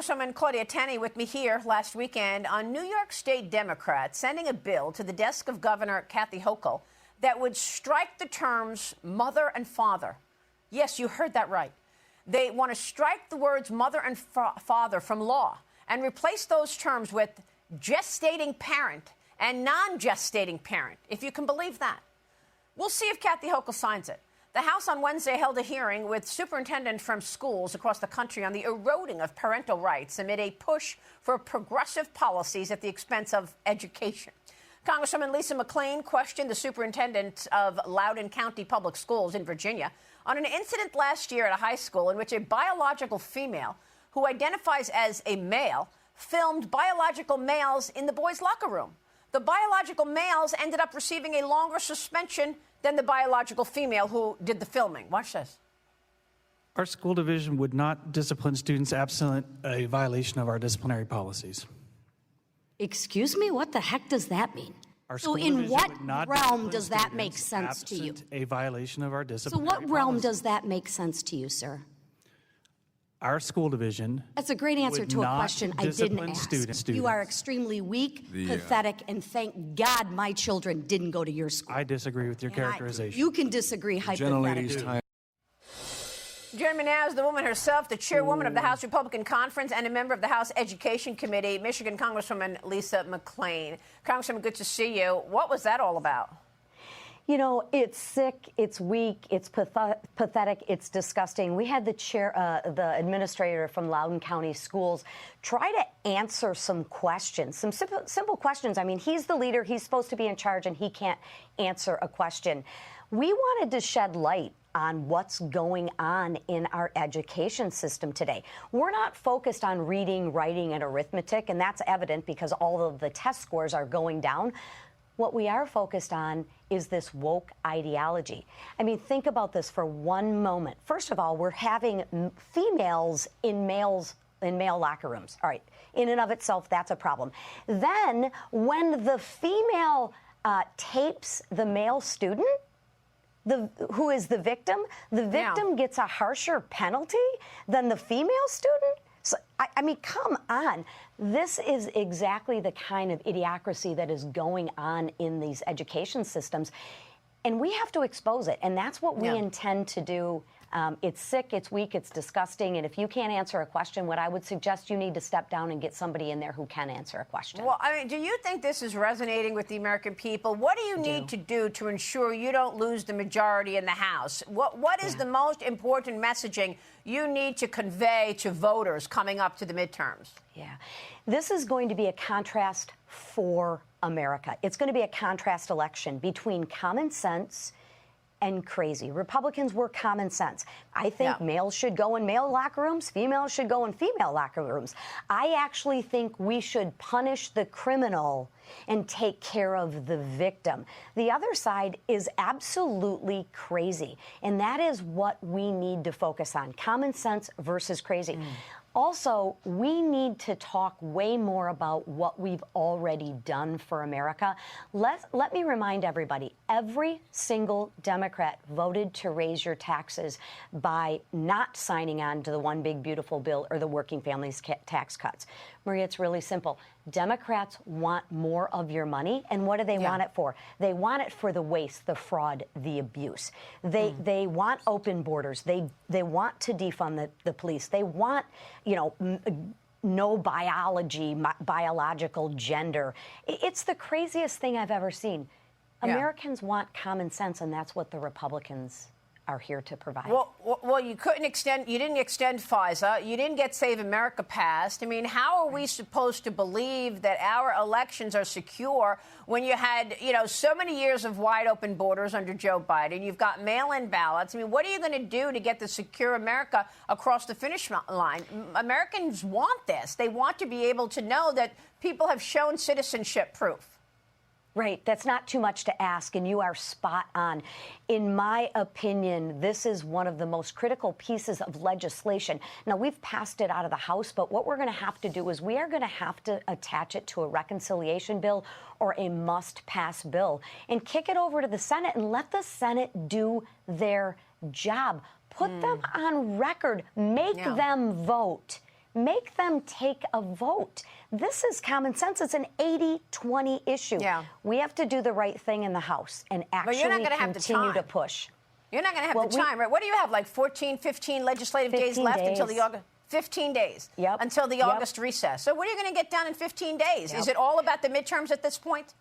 Congresswoman Claudia Tenney with me here last weekend on New York State Democrats sending a bill to the desk of Governor Kathy Hochul that would strike the terms mother and father. Yes, you heard that right. They want to strike the words mother and father from law and replace those terms with gestating parent and non-gestating parent, if you can believe that. We'll see if Kathy Hochul signs it. The House on Wednesday held a hearing with superintendents from schools across the country on the eroding of parental rights amid a push for progressive policies at the expense of education. Congresswoman Lisa McClain questioned the superintendent of Loudoun County Public Schools in Virginia on an incident last year at a high school in which a biological female who identifies as a male filmed biological males in the boys' locker room. The biological males ended up receiving a longer suspension than the biological female who did the filming. Watch this. Our school division would not discipline students absent a violation of our disciplinary policies. Excuse me? What the heck does that mean? So in what realm does that make sense to you? A violation of our disciplinary policies. So what realm does that make sense to you, sir? Our school division. That's a great answer to a question I didn't ask. Students. You are extremely weak, pathetic, and thank God my children didn't go to your school. I disagree with your characterization. You can disagree hypothetically. Joining me now is the woman herself, the chairwoman of the House Republican Conference and a member of the House Education Committee, Michigan Congresswoman Lisa McClain. Congresswoman, good to see you. What was that all about? You know, it's sick, it's weak, it's pathetic, it's disgusting. We had the administrator from Loudoun County Schools try to answer some questions, some simple questions. I mean, he's the leader, he's supposed to be in charge, and he can't answer a question. We wanted to shed light on what's going on in our education system today. We're not focused on reading, writing, and arithmetic, and that's evident because all of the test scores are going down. What we are focused on is this woke ideology. I mean, think about this for one moment. First of all, we're having females in male locker rooms. All right, in and of itself, that's a problem. Then, when the female tapes the male student, who is the victim gets a harsher penalty than the female student? So, I mean, come on. This is exactly the kind of idiocracy that is going on in these education systems, and we have to expose it, and that's what we intend to do. It's sick, it's weak, it's disgusting, and if you can't answer a question, what I would suggest you need to step down and get somebody in there who can answer a question. Well, I mean, do you think this is resonating with the American people? What do you need to do to ensure you don't lose the majority in the House? What is the most important messaging you need to convey to voters coming up to the midterms? Yeah, this is going to be a contrast for America. It's going to be a contrast election between common sense and crazy. Republicans were common sense. I think males should go in male locker rooms, females should go in female locker rooms. I actually think we should punish the criminal and take care of the victim. The other side is absolutely crazy, and that is what we need to focus on, common sense versus crazy. Also, we need to talk way more about what we've already done for America. Let me remind everybody, every single Democrat voted to raise your taxes by not signing on to the One Big Beautiful Bill or the working families tax cuts. Maria, it's really simple. Democrats want more of your money, and what do they want it for? They want it for the waste, the fraud, the abuse. They want open borders. They want to defund the police. They want, you know, no biological gender. It's the craziest thing I've ever seen. Americans want common sense, and that's what the Republicans are here to provide. Well, you didn't extend FISA. You didn't get Save America passed. I mean, how are we supposed to believe that our elections are secure when you had, you know, so many years of wide open borders under Joe Biden? You've got mail-in ballots. I mean, what are you going to do to get the secure America across the finish line? Americans want this. They want to be able to know that people have shown citizenship proof. Right. That's not too much to ask, and you are spot on. In my opinion, this is one of the most critical pieces of legislation. Now, we've passed it out of the House, but what we're going to have to do is we are going to have to attach it to a reconciliation bill or a must-pass bill and kick it over to the Senate and let the Senate do their job. Put them on record. Make them vote. make them take a vote. This is common sense. It's an 80-20 issue. Yeah. We have to do the right thing in the House and actually continue to push. You're not going to have the time, right? What do you have, like 14, 15 legislative days left until the August? 15 days until the August recess. So what are you going to get done in 15 days? Is it all about the midterms at this point?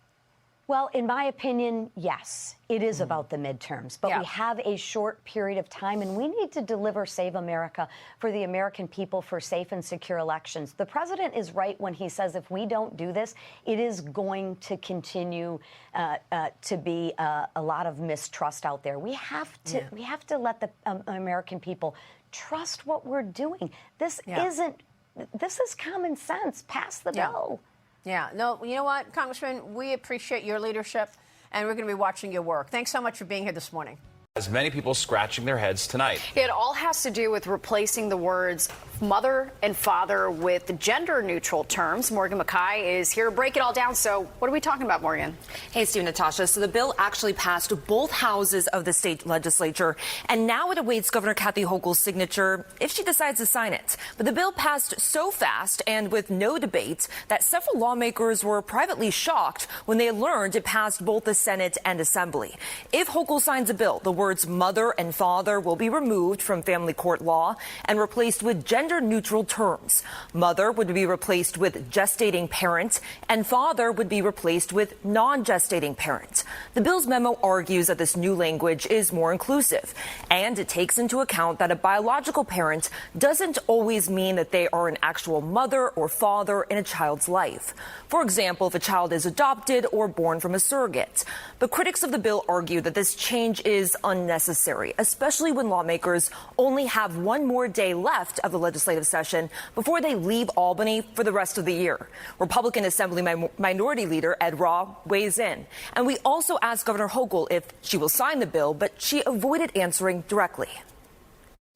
Well, in my opinion, yes, it is about the midterms. But we have a short period of time, and we need to deliver Save America for the American people for safe and secure elections. The president is right when he says if we don't do this, it is going to continue to be a lot of mistrust out there. We have to let the American people trust what we're doing. This is common sense. Pass the bill. Yeah, no, you know what, Congressman, we appreciate your leadership, and we're going to be watching your work. Thanks so much for being here this morning. As many people scratching their heads tonight. It all has to do with replacing the words mother and father with gender-neutral terms. Morgan McKay is here to break it all down. So what are we talking about, Morgan? Hey, Steve, Natasha. So the bill actually passed both houses of the state legislature, and now it awaits Governor Kathy Hochul's signature if she decides to sign it. But the bill passed so fast and with no debate that several lawmakers were privately shocked when they learned it passed both the Senate and Assembly. If Hochul signs a bill, the words mother and father will be removed from family court law and replaced with gender-neutral terms. Mother would be replaced with gestating parent, and father would be replaced with non-gestating parent. The bill's memo argues that this new language is more inclusive, and it takes into account that a biological parent doesn't always mean that they are an actual mother or father in a child's life. For example, if a child is adopted or born from a surrogate. But critics of the bill argue that this change is unnecessary, especially when lawmakers only have one more day left of the legislative session before they leave Albany for the rest of the year. Republican Assembly Minority Leader Ed Raw weighs in. And we also asked Governor Hochul if she will sign the bill, but she avoided answering directly.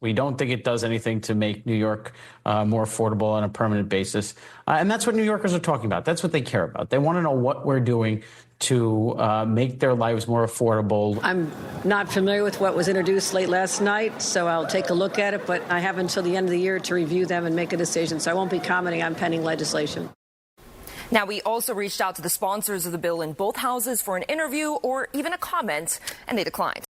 We don't think it does anything to make New York more affordable on a permanent basis. And that's what New Yorkers are talking about. That's what they care about. They want to know what we're doing to make their lives more affordable. I'm not familiar with what was introduced late last night, so I'll take a look at it. But I have until the end of the year to review them and make a decision. So I won't be commenting on pending legislation. Now, we also reached out to the sponsors of the bill in both houses for an interview or even a comment, and they declined.